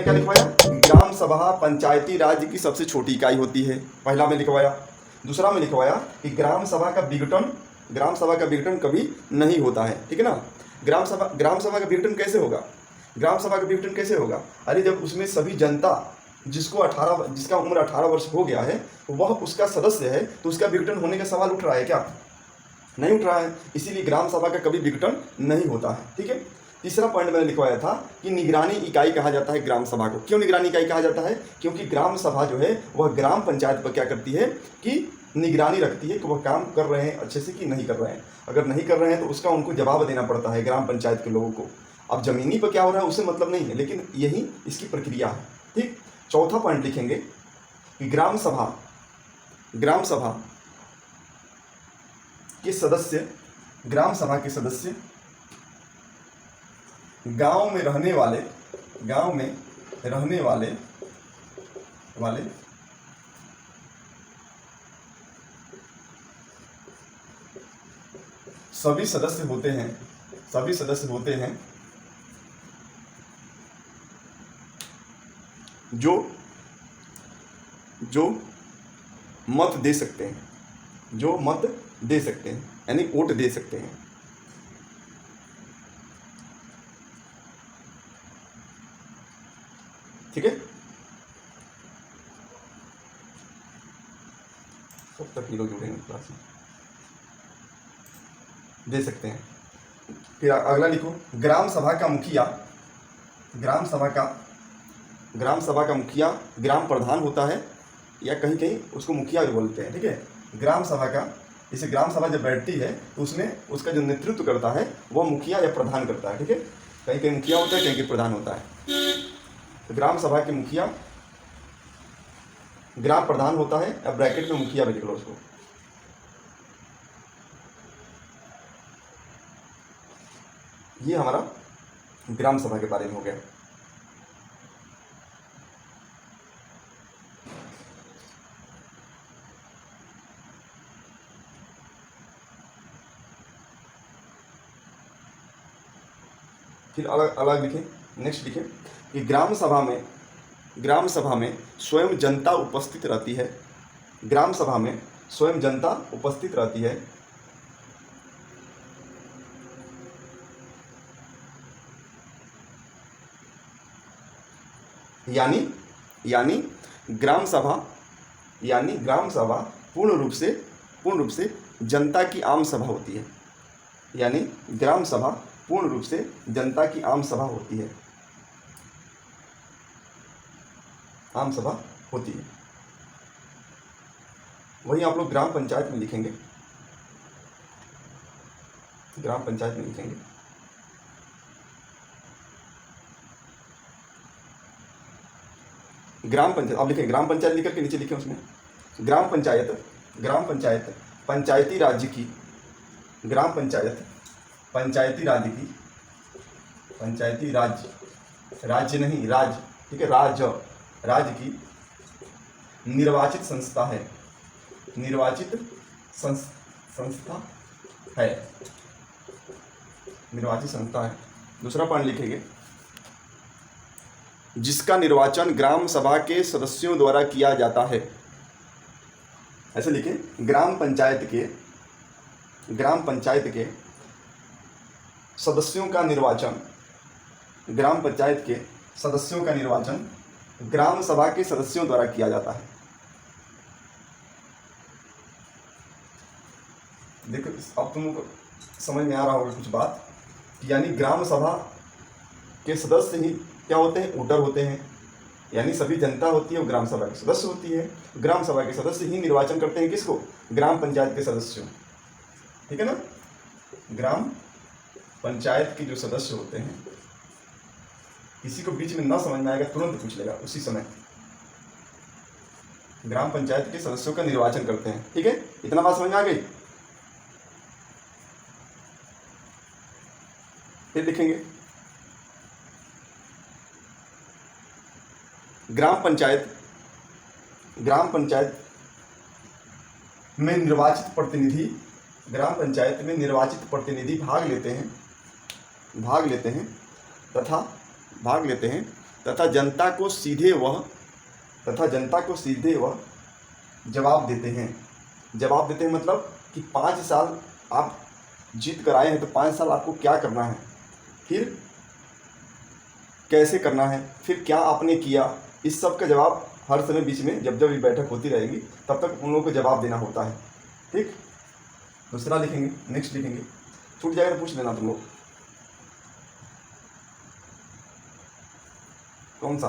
क्या लिखवाया? ग्राम सभा पंचायती राज्य की सबसे छोटी इकाई होती है, पहला में लिखवाया। दूसरा में लिखवाया कि ग्राम सभा का विघटन कभी नहीं होता है, ठीक है ना। ग्राम सभा का विघटन कैसे होगा? ग्राम सभा का विघटन कैसे होगा? अरे जब उसमें सभी जनता जिसका उम्र 18 वर्ष हो गया है वह उसका सदस्य है, तो उसका विघटन होने का सवाल उठ रहा है क्या? नहीं उठ रहा है। इसीलिए ग्राम सभा का कभी विघटन नहीं होता है, ठीक है। तीसरा पॉइंट मैंने लिखवाया था कि निगरानी इकाई कहा जाता है ग्राम सभा को। क्यों निगरानी इकाई कहा जाता है? क्योंकि ग्राम सभा जो है वह ग्राम पंचायत पर क्या करती है कि निगरानी रखती है कि वह काम कर रहे हैं अच्छे से कि नहीं कर रहे हैं। अगर नहीं कर रहे हैं तो उसका उनको जवाब देना पड़ता है ग्राम पंचायत के लोगों को। अब जमीनी पर क्या हो रहा है उससे मतलब नहीं है, लेकिन यही इसकी प्रक्रिया है, ठीक। चौथा पॉइंट लिखेंगे कि ग्राम सभा के सदस्य गांव में रहने वाले सभी सदस्य होते हैं जो मत दे सकते हैं, यानी वोट दे सकते हैं। ठीक है, सब तक लोग जुड़ेंगे क्लास में, दे सकते हैं। फिर अगला लिखो, ग्राम सभा का मुखिया ग्राम प्रधान होता है, या कहीं कहीं उसको मुखिया भी बोलते हैं, ठीक है। ग्राम सभा जब बैठती है तो उसमें उसका जो नेतृत्व करता है वह मुखिया या प्रधान करता है, ठीक है। कहीं कहीं मुखिया होता है, कहीं कहीं प्रधान होता है। तो ग्राम सभा के मुखिया ग्राम प्रधान होता है, अब ब्रैकेट में मुखिया भी लिख लो उसको। ये हमारा ग्राम सभा के बारे में हो गया। फिर अलग लिखें, नेक्स्ट लिखें कि ग्राम सभा में स्वयं जनता उपस्थित रहती है। ग्राम सभा में स्वयं जनता उपस्थित रहती है। यानी ग्राम सभा पूर्ण रूप से जनता की आम सभा होती है। यानी ग्राम सभा पूर्ण रूप से जनता की आम सभा होती है। वही आप लोग ग्राम पंचायत में लिखेंगे। ग्राम पंचायत आप लिखें, ग्राम पंचायत लिख करके नीचे लिखें उसमें ग्राम पंचायत पंचायती राज्य की, ग्राम पंचायत पंचायती राज्य नहीं राज्य, ठीक है, राज्य की निर्वाचित संस्था है। दूसरा पॉइंट लिखेंगे, जिसका निर्वाचन ग्राम सभा के सदस्यों द्वारा किया जाता है। ऐसे लिखें, ग्राम पंचायत के सदस्यों का निर्वाचन ग्राम सभा के सदस्यों द्वारा किया जाता है। देखो अब तुमको समझ में आ रहा होगा कुछ बात, यानी ग्राम सभा के सदस्य ही क्या होते हैं? वोटर होते हैं। यानी सभी जनता होती है वो ग्राम सभा के सदस्य होती है। ग्राम सभा के सदस्य ही निर्वाचन करते हैं किसको? ग्राम पंचायत के सदस्यों, ठीक है ना। ग्राम पंचायत के जो सदस्य होते हैं, किसी को बीच में ना समझ में आएगा तुरंत पूछ लेगा उसी समय। ग्राम पंचायत के सदस्यों का निर्वाचन करते हैं, ठीक है। इतना बात समझ में आ गई। फिर लिखेंगे, ग्राम पंचायत में निर्वाचित प्रतिनिधि भाग लेते हैं तथा जनता को सीधे वह जवाब देते हैं। जवाब देते हैं मतलब कि 5 साल आप जीत कर आए हैं, तो 5 साल आपको क्या करना है, फिर कैसे करना है, फिर क्या आपने किया, इस सब का जवाब हर समय बीच में जब जब ये बैठक होती रहेगी तब तक उन लोगों को जवाब देना होता है। ठीक, दूसरा लिखेंगे, नेक्स्ट लिखेंगे, छूट जाएगा तो पूछ लेना तुम लोग। कौन सा?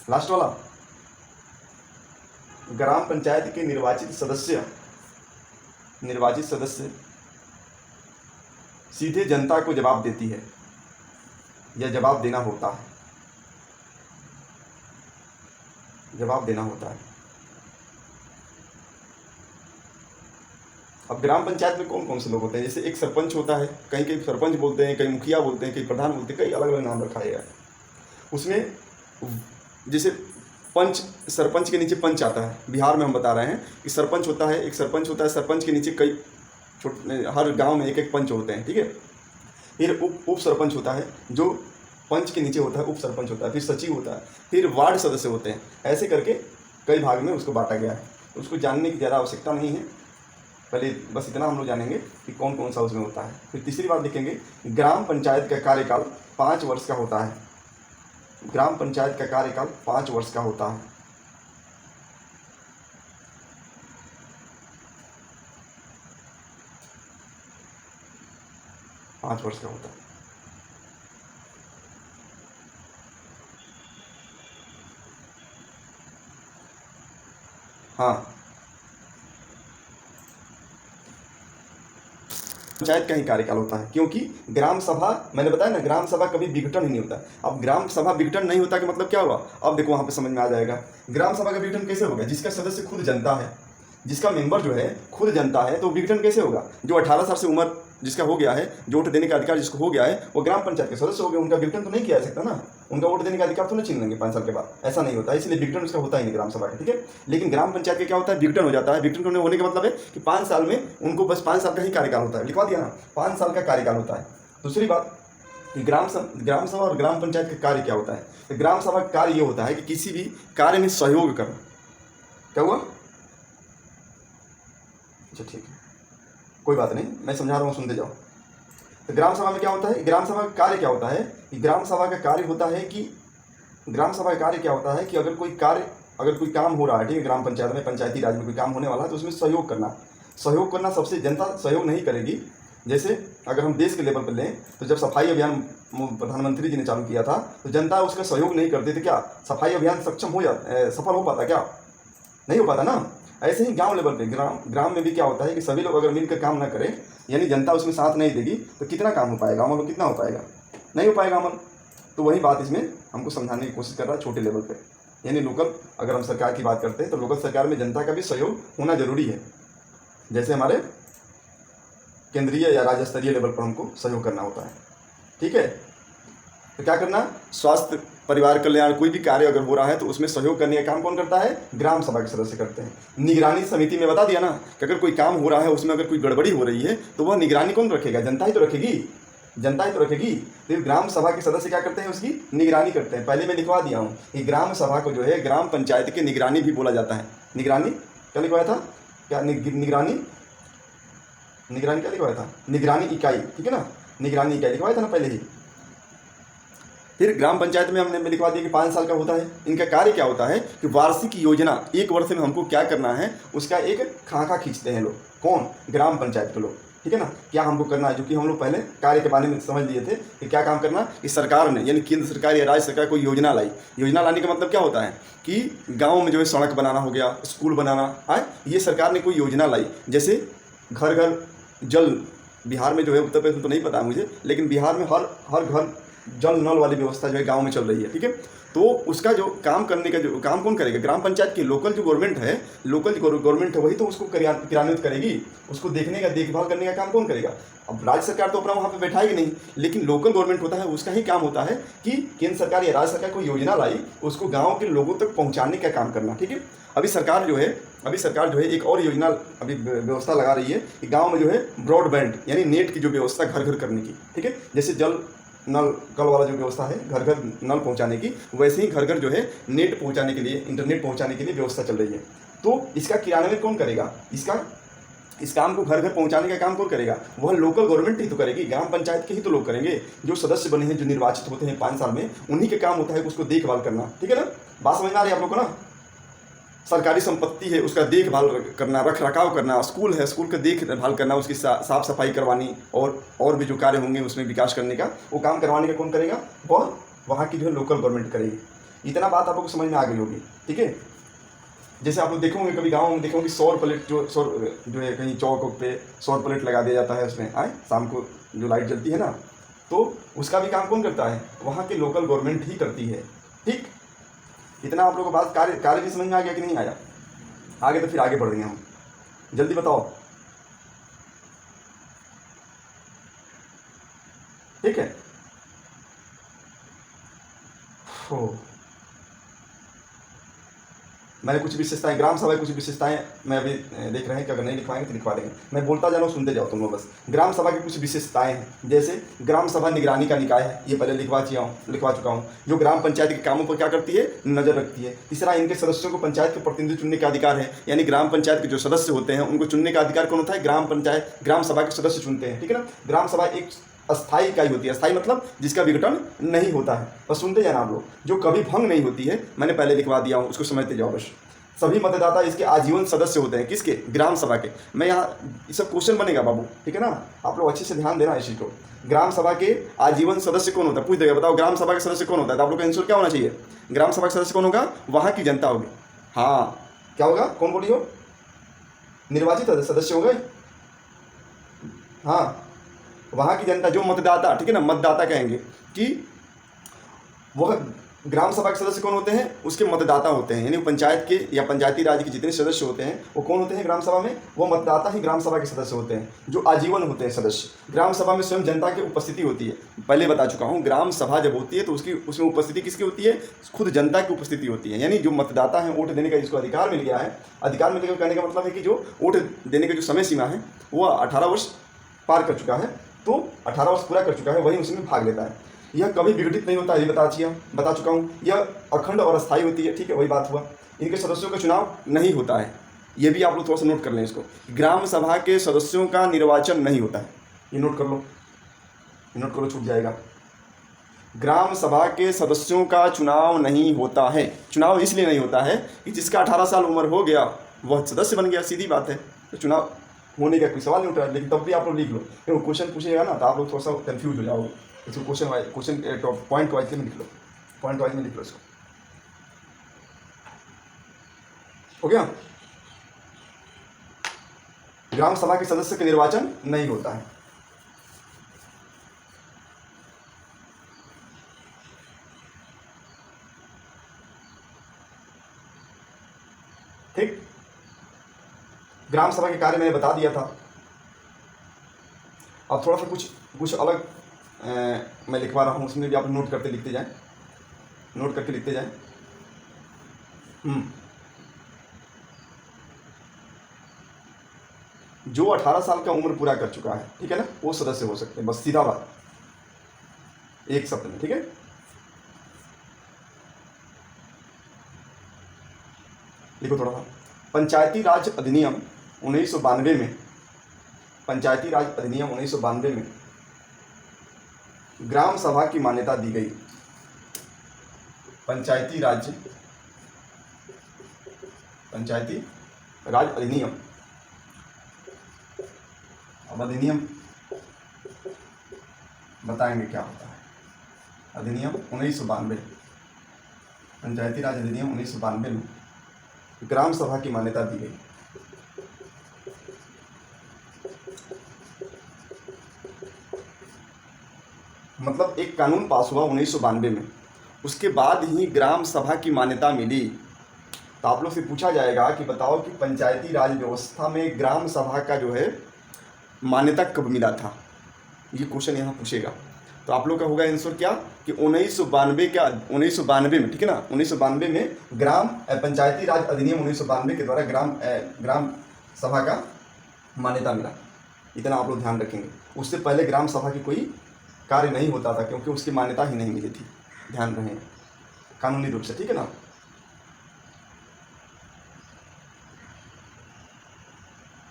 लास्ट वाला। ग्राम पंचायत के निर्वाचित सदस्य सीधे जनता को जवाब देती है या जवाब देना होता है। अब ग्राम पंचायत में कौन कौन से लोग होते हैं? जैसे एक सरपंच होता है, कहीं कहीं सरपंच बोलते हैं, कहीं मुखिया बोलते हैं, कहीं प्रधान बोलते हैं, कई अलग अलग नाम रखा है। उसमें जैसे सरपंच के नीचे पंच आता है। बिहार में हम बता रहे हैं कि सरपंच होता है, एक सरपंच होता है, सरपंच के नीचे कई हर गांव में एक एक पंच होते हैं। ठीक है, फिर उप सरपंच होता है, जो पंच के नीचे होता है, उप सरपंच होता है, फिर सचिव होता है, फिर वार्ड सदस्य होते हैं। ऐसे करके कई भाग में उसको बांटा गया है। उसको जानने की ज़्यादा आवश्यकता नहीं है, पहले बस इतना हम लोग जानेंगे कि कौन कौन सा उसमें होता है। फिर तीसरी बात देखेंगे, ग्राम पंचायत का कार्यकाल 5 वर्ष का होता है। ग्राम पंचायत का कार्यकाल 5 वर्ष का होता है। हाँ, पंचायत का ही कार्यकाल होता है, क्योंकि ग्राम सभा, मैंने बताया ना, ग्राम सभा कभी विघटन ही नहीं होता। अब ग्राम सभा विघटन नहीं होता कि मतलब क्या हुआ, अब देखो वहाँ पे समझ में आ जाएगा। ग्राम सभा का विघटन कैसे होगा? जिसका सदस्य खुद जनता है, जिसका मेंबर जो है खुद जनता है, तो विघटन कैसे होगा? जो 18 साल से उम्र जिसका हो गया है, जो वोट देने का अधिकार जिसको हो गया है, वो ग्राम पंचायत के सदस्य हो गए, उनका विघटन तो नहीं किया जा सकता ना, उनका वोट देने का अधिकार तो नहीं छीन लेंगे 5 साल के बाद, ऐसा नहीं होता। इसलिए विघटन उसका होता ही नहीं ग्राम सभा का। ठीक है, लेकिन ग्राम पंचायत का क्या होता है? विघटन हो जाता है। विघटन होने का मतलब है कि 5 साल में उनको बस 5 साल का ही कार्यकाल होता है। लिखवा दिया ना, 5 साल का कार्यकाल होता है। दूसरी बात कि ग्राम सभा और ग्राम पंचायत का कार्य क्या होता है? तो ग्राम सभा का कार्य ये होता है कि किसी भी कार्य में सहयोग करना। क्या हुआ? अच्छा ठीक है, कोई बात नहीं, मैं समझा रहा हूँ, सुनते जाओ। तो ग्राम सभा में क्या होता है? ग्राम सभा का कार्य क्या होता है कि ग्राम सभा का कार्य होता है कि अगर कोई काम हो रहा है, ठीक है, ग्राम पंचायत में, पंचायती राज में कोई काम होने वाला है, तो उसमें सहयोग करना। सबसे जनता सहयोग नहीं करेगी। जैसे अगर हम देश के लेवल पर लें, तो जब सफाई अभियान प्रधानमंत्री जी ने चालू किया था, तो जनता उसका सहयोग नहीं करती थी। क्या सफाई अभियान सफल हो पाता? क्या नहीं हो पाता ना। ऐसे ही गांव लेवल पे, ग्राम में भी क्या होता है कि सभी लोग अगर मिलकर काम ना करें, यानी जनता उसमें साथ नहीं देगी, तो कितना काम हो पाएगा, अमल कितना हो पाएगा? नहीं हो पाएगा अमल। तो वही बात इसमें हमको समझाने की कोशिश कर रहा है छोटे लेवल पे, यानी लोकल। अगर हम सरकार की बात करते हैं तो लोकल सरकार में जनता का भी सहयोग होना जरूरी है। जैसे हमारे केंद्रीय या राज्य स्तरीय लेवल पर हमको सहयोग करना होता है। ठीक है, तो क्या करना? स्वास्थ्य, परिवार कल्याण, कोई भी कार्य अगर हो रहा है तो उसमें सहयोग करने का काम कौन करता है? ग्राम सभा के सदस्य करते हैं। निगरानी समिति में बता दिया ना कि अगर कोई काम हो रहा है, उसमें अगर कोई गड़बड़ी हो रही है, तो वह निगरानी कौन रखेगा? जनता ही तो रखेगी। फिर ग्राम सभा के सदस्य क्या करते हैं? उसकी निगरानी करते हैं। पहले मैं लिखवा दिया हूँ कि ग्राम सभा को जो है ग्राम पंचायत के निगरानी भी बोला जाता है। निगरानी क्या लिखवाया था? क्या निगरानी क्या लिखवाया था? निगरानी इकाई। ठीक है ना, निगरानी इकाई लिखवाया था ना पहले ही। फिर ग्राम पंचायत में हमने लिखवा दिया कि 5 साल का होता है। इनका कार्य क्या होता है कि वार्षिक योजना, 1 वर्ष में हमको क्या करना है उसका एक खाका खींचते हैं लोग। कौन? ग्राम पंचायत के लोग। ठीक है ना, क्या हमको करना है, जो कि हम लोग पहले कार्य के बारे में समझ लिए थे कि क्या काम करना। कि सरकार ने, यानी केंद्र सरकार या राज्य सरकार कोई योजना लाई। योजना लाने का मतलब क्या होता है कि गाँव में जो है सड़क बनाना हो गया, स्कूल बनाना है, ये सरकार ने कोई योजना लाई। जैसे घर घर जल, बिहार में जो है, उत्तर प्रदेश में तो नहीं पता है मुझे, लेकिन बिहार में हर घर जल नल वाली व्यवस्था जो है गांव में चल रही है। ठीक है, तो उसका जो काम करने का जो काम कौन करेगा? ग्राम पंचायत की लोकल जो गवर्नमेंट है, वही तो उसको क्रियान्वित करेगी। उसको देखने का, देखभाल करने का काम कौन करेगा? अब राज्य सरकार तो अपना वहाँ पे बैठाएगी नहीं, लेकिन लोकल गवर्नमेंट होता है, उसका ही काम होता है कि केंद्र सरकार या राज्य सरकार कोई योजना लाई, उसको गाँव के लोगों तक पहुँचाने का काम करना। ठीक है, अभी सरकार जो है एक और योजना अभी व्यवस्था लगा रही है कि गांव में जो है ब्रॉडबैंड, यानी नेट की जो व्यवस्था घर घर करने की। ठीक है, जैसे नल कल वाला जो व्यवस्था है घर घर नल पहुंचाने की, वैसे ही घर घर जो है नेट पहुंचाने के लिए, इंटरनेट पहुंचाने के लिए व्यवस्था चल रही है। तो इसका क्रियान्वयन कौन करेगा? इस काम को घर घर पहुंचाने का काम कौन करेगा? वह लोकल गवर्नमेंट ही तो करेगी, ग्राम पंचायत के ही तो लोग करेंगे। जो सदस्य बने हैं, जो निर्वाचित होते हैं 5 साल में, उन्हीं के काम होता है उसको देखभाल करना। ठीक है ना? बात समझ में आ रही है आप लोग को ना? सरकारी संपत्ति है उसका देखभाल करना, रख रखाव करना, स्कूल है स्कूल का देखभाल करना, उसकी साफ सफाई करवानी, और भी जो कार्य होंगे उसमें विकास करने का, वो काम करवाने का कौन करेगा? वह वहाँ की जो है लोकल गवर्नमेंट करेगी। इतना बात आप लोग को समझ में आ गई होगी। ठीक है? जैसे आप लोग देखोगे कभी गाँव में देखोगे सौर प्लेट जो है कहीं चौक पे सौर प्लेट लगा दिया जाता है, उसमें आए शाम को जो लाइट जलती है ना, तो उसका भी काम कौन करता है? वहाँ की लोकल गवर्नमेंट ही करती है। ठीक, इतना आप लोगों को बात कार्य भी समझ में आ गया कि नहीं आया? आगे तो फिर आगे बढ़ रहे हैं हम, जल्दी बताओ। ठीक है? मैंने कुछ विशेषताएं, ग्राम सभा की कुछ विशेषताएं मैं अभी देख रहे हैं कि अगर नहीं लिखवाएंगे तो लिखवा देंगे। मैं बोलता जा रहा हूँ, सुनते जाओ तुम लोग बस। ग्राम सभा की कुछ विशेषताएं हैं, जैसे ग्राम सभा निगरानी का निकाय है, ये पहले लिखवा चुका हूँ, जो ग्राम पंचायत के कामों पर क्या करती है? नजर रखती है। तीसरा, इनके सदस्यों को पंचायत के प्रतिनिधि चुनने का अधिकार है, यानी ग्राम पंचायत के जो सदस्य होते हैं उनको चुनने का अधिकार कौन होता है? ग्राम सभा के सदस्य चुनते हैं। ठीक है ना? ग्राम सभा एक अस्थायी इकाई होती है। अस्थायी मतलब जिसका विघटन नहीं होता है। बस सुनते जाना आप लोग, जो कभी भंग नहीं होती है, मैंने पहले लिखवा दिया हूँ, उसको समझते जाओ बस। सभी मतदाता इसके आजीवन सदस्य होते हैं। किसके? ग्राम सभा के। मैं यहाँ, ये सब क्वेश्चन बनेगा बाबू, ठीक है ना? आप लोग अच्छे से ध्यान देना इसी को। ग्राम सभा के आजीवन सदस्य कौन होता है? पूछ देगा, बताओ ग्राम सभा के सदस्य कौन होता है? तो आप लोग का आंसर क्या होना चाहिए? ग्राम सभा के सदस्य कौन होगा? वहाँ की जनता होगी। हाँ, क्या होगा? कौन बोली हो? निर्वाचित सदस्य हो गए। हाँ, वहाँ की जनता, जो मतदाता, ठीक है ना, मतदाता कहेंगे कि वह ग्राम सभा के सदस्य कौन होते हैं? उसके मतदाता होते हैं, यानी पंचायत के या पंचायती राज के जितने सदस्य होते हैं वो कौन होते हैं ग्राम सभा में? वो मतदाता ही ग्राम सभा के सदस्य होते हैं, जो आजीवन होते हैं सदस्य। ग्राम सभा में स्वयं जनता की उपस्थिति होती है। पहले बता चुका हूँ, ग्राम सभा जब होती है तो उसमें उपस्थिति किसकी होती है? खुद जनता की उपस्थिति होती है, यानी जो मतदाता है, वोट देने का जिसको अधिकार मिल गया है। अधिकार मिल गया कहने का मतलब है कि जो वोट देने का जो समय सीमा है वो 18 वर्ष पार कर चुका है, तो 18 वर्ष पूरा कर चुका है, वही उसमें भाग लेता है। यह कभी विघटित नहीं होता, ये बता चुका हूँ। यह अखंड और अस्थायी होती है। ठीक है, वही बात हुआ। इनके सदस्यों का चुनाव नहीं होता है, ये भी आप लोग थोड़ा सा नोट कर लें इसको। ग्राम सभा के सदस्यों का निर्वाचन नहीं होता है, ये नोट कर लो, छूट जाएगा। ग्राम सभा के सदस्यों का चुनाव नहीं होता है। चुनाव इसलिए नहीं होता है कि जिसका 18 साल उम्र हो गया वह सदस्य बन गया, सीधी बात है। तो चुनाव होने का कोई सवाल नहीं उठ रहा है, लेकिन तब भी आप लोग लिख लो, क्योंकि क्वेश्चन पूछेगा ना तो आप लोग थोड़ा सा कन्फ्यूज हो जाओगे। इसको क्वेश्चन पॉइंट वाइज में लिख लो, इसको। हो गया? ग्राम सभा के सदस्य का निर्वाचन नहीं होता है। ठीक, ग्राम सभा के कार्य मैंने बता दिया था। अब थोड़ा सा कुछ अलग मैं लिखवा रहा हूँ, उसमें भी आप नोट करके लिखते जाएं। जो 18 साल का उम्र पूरा कर चुका है, ठीक है ना, वो सदस्य हो सकते हैं। बस सीधा बात, एक शब्द में। ठीक है, लिखो थोड़ा सा। पंचायती राज अधिनियम 1992 में, ग्राम सभा की मान्यता दी गई। पंचायती राज अधिनियम, अब अधिनियम बताएंगे क्या होता है। अधिनियम 1992, पंचायती राज अधिनियम 1992 में ग्राम सभा की मान्यता दी गई। मतलब एक कानून पास हुआ 1992 में, उसके बाद ही ग्राम सभा की मान्यता मिली। तो आप लोग से पूछा जाएगा कि बताओ कि पंचायती राज व्यवस्था में ग्राम सभा का जो है मान्यता कब मिला था, ये क्वेश्चन यहाँ पूछेगा। तो आप लोग का होगा आंसर क्या कि 1992 में, ठीक है ना, 1992 में पंचायती राज अधिनियम 1992 के द्वारा ग्राम सभा का मान्यता मिला। इतना आप लोग ध्यान रखेंगे। उससे पहले ग्राम सभा की कोई कार्य नहीं होता था, क्योंकि उसकी मान्यता ही नहीं मिली थी। ध्यान रहे कानूनी रूप से, ठीक है ना।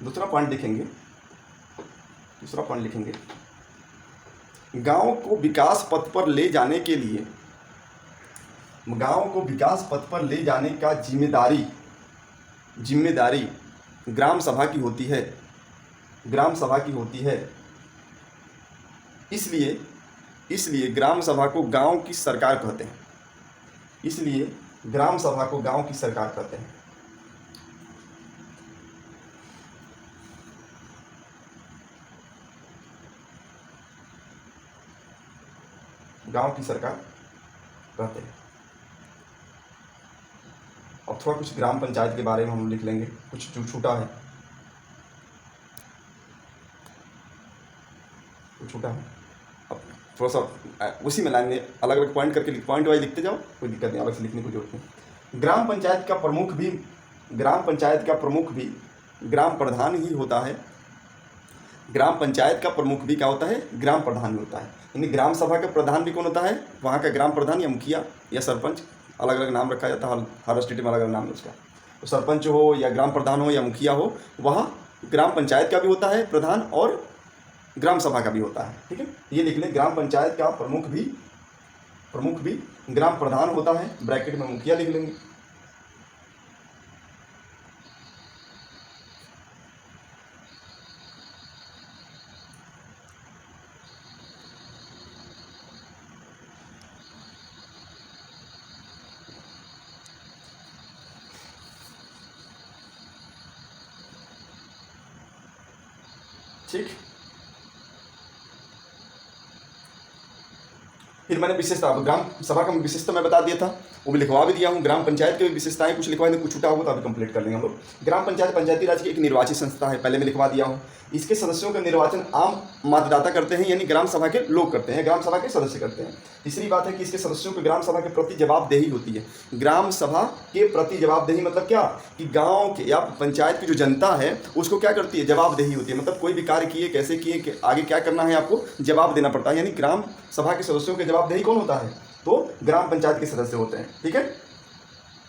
दूसरा पॉइंट लिखेंगे, गांव को विकास पथ पर ले जाने के लिए, गांव को विकास पथ पर ले जाने का जिम्मेदारी ग्राम सभा की होती है, इसलिए ग्राम सभा को गांव की सरकार कहते हैं, गांव की सरकार कहते हैं। अब थोड़ा कुछ ग्राम पंचायत के बारे में हम लिख लेंगे, कुछ जो छूटा है, अब थोड़ा सा उसी में लाइन में अलग अलग पॉइंट करके पॉइंट वाइज लिखते जाओ, कोई दिक्कत नहीं, अलग से लिखने की जरूरत नहीं। ग्राम पंचायत का प्रमुख भी ग्राम प्रधान ही होता है। ग्राम पंचायत का प्रमुख भी क्या होता है? ग्राम प्रधान ही होता है। यानी ग्राम सभा का प्रधान भी कौन होता है? वहाँ का ग्राम प्रधान या मुखिया या सरपंच, अलग अलग नाम रखा जाता है, हर स्टेट में अलग अलग नाम है उसका। तो सरपंच हो या ग्राम प्रधान हो या मुखिया हो, वहाँ ग्राम पंचायत का भी होता है प्रधान और ग्राम सभा का भी होता है, ठीक है। ये लिख लें, ग्राम पंचायत का प्रमुख भी ग्राम प्रधान होता है, ब्रैकेट में मुखिया लिख लेंगे। ठीक, फिर मैंने विशेषता, ग्राम सभा का विशेषता मैं बता दिया था, वो भी लिखवा भी दिया हूँ। ग्राम पंचायत की विशेषताएं कुछ लिखवाए, कुछ छूटा होगा तो अभी कंप्लीट कर लेंगे हम लोग। ग्राम पंचायत पंचायती राज की एक निर्वाचित संस्था है, पहले मैं लिखवा दिया हूँ। इसके सदस्यों का निर्वाचन आम मतदाता करते हैं, यानी ग्राम सभा के लोग करते हैं, ग्राम सभा के सदस्य करते हैं। तीसरी बात है कि इसके सदस्यों को ग्राम सभा के प्रति जवाबदेही होती है। ग्राम सभा के प्रति जवाबदेही मतलब क्या कि गांव के या पंचायत की जो जनता है उसको क्या करती है? जवाबदेही होती है। मतलब कोई भी कार्य किए, कैसे किए, आगे क्या करना है, आपको जवाब देना पड़ता है। यानी ग्राम सभा के सदस्यों के जवाबदेही कौन होता है? तो ग्राम पंचायत के सदस्य होते हैं, ठीक है।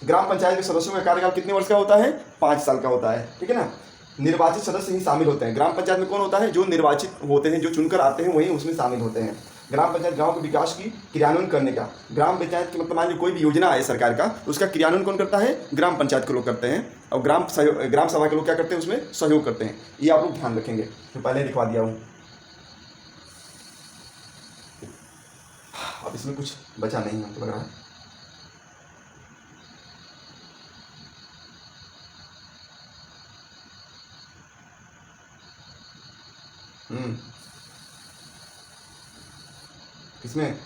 ग्राम पंचायत के सदस्यों का कार्यकाल कितने वर्ष का होता है? 5 साल का होता है, ठीक है ना। निर्वाचित सदस्य ही शामिल होते हैं। ग्राम पंचायत में कौन होता है? जो निर्वाचित होते हैं, जो चुनकर आते हैं, वही उसमें शामिल होते हैं। ग्राम पंचायत गांव के विकास की क्रियान्वयन करने का, ग्राम पंचायत की मतलब मान लीजिए कोई भी योजना है सरकार का, उसका क्रियान्वयन कौन करता है? ग्राम पंचायत के लोग करते हैं, और ग्राम सभा के लोग क्या करते हैं? उसमें सहयोग करते हैं। ये आप लोग ध्यान रखेंगे, तो पहले लिखवा दिया हूँ। अब इसमें कुछ बचा नहीं हमको लग रहा है। इसमें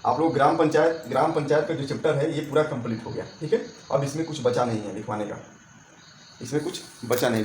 आप लोग ग्राम पंचायत का जो चैप्टर है ये पूरा कंप्लीट हो गया, ठीक है। अब इसमें कुछ बचा नहीं है लिखवाने का, इसमें कुछ बचा नहीं।